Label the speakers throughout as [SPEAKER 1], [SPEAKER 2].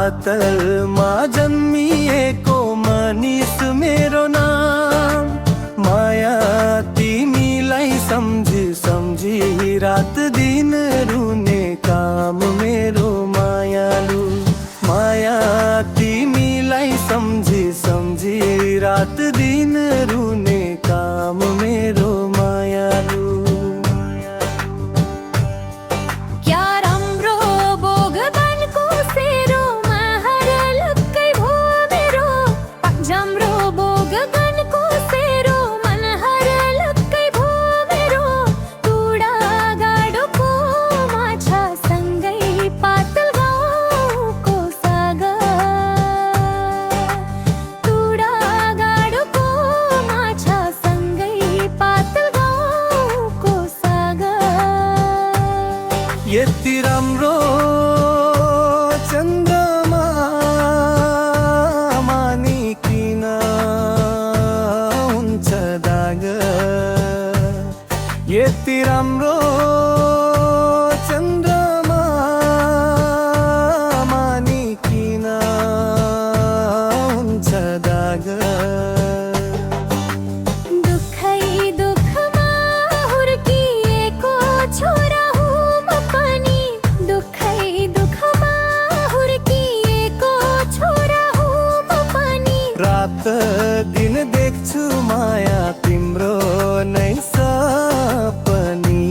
[SPEAKER 1] पातलमा जन्मिएको मानिस मेरो नाम। माया तिमीलाई सम्झी सम्झी रात दिन रुने काम मेरो मायालु। माया तिमीलाई सम्झी सम्झी रात दिन रुने काम मेरो मायालु। यति राम्रो चन्द्रमा मानिकिन हुन्छ दाग। यति राम्रो चन्द्रमा मानिकिन हुन्छ दाग। रात दिन देख्छु माया तिम्रो नै सपनी।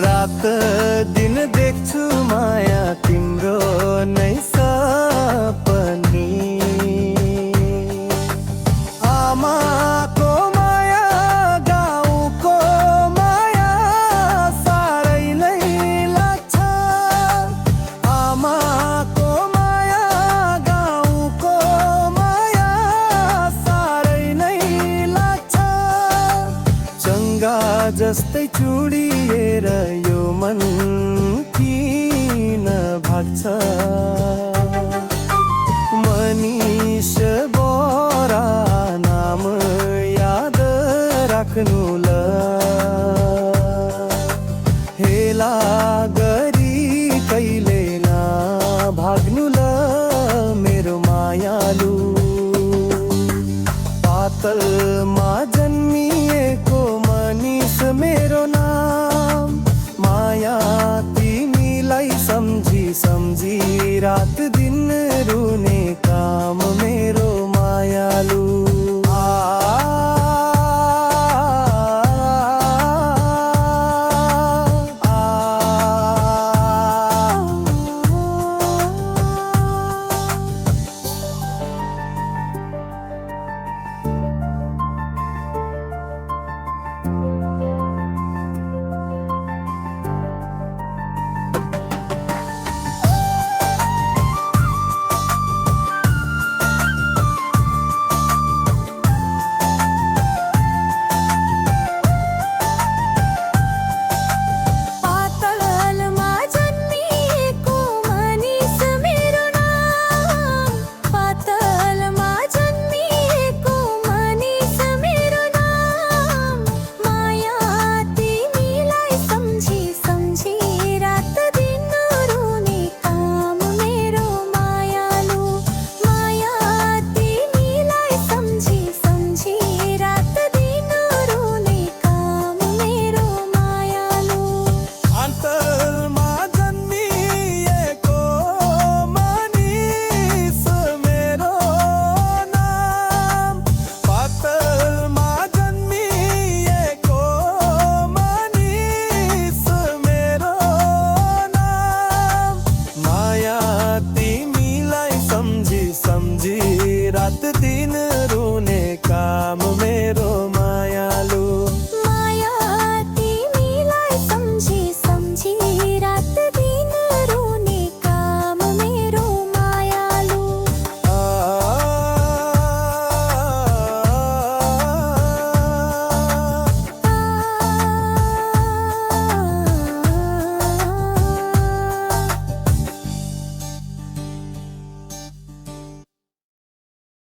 [SPEAKER 1] रात दिन देख्छु माया तिम्रो नै सपनी। आमाको माया गाउँको माया साह्रै नै लाग्छ। आमाको जस्तै चुडिएर यो मन किन भाग्छ। मनिष बोरा नाम याद राख्नु ल। हेला गरी कहिले नभाग्नु ल मेरो मायालु। पातलमा जन्मिएको मानिस मेरो नाम। माया तिमीलाई सम्झी सम्झी रात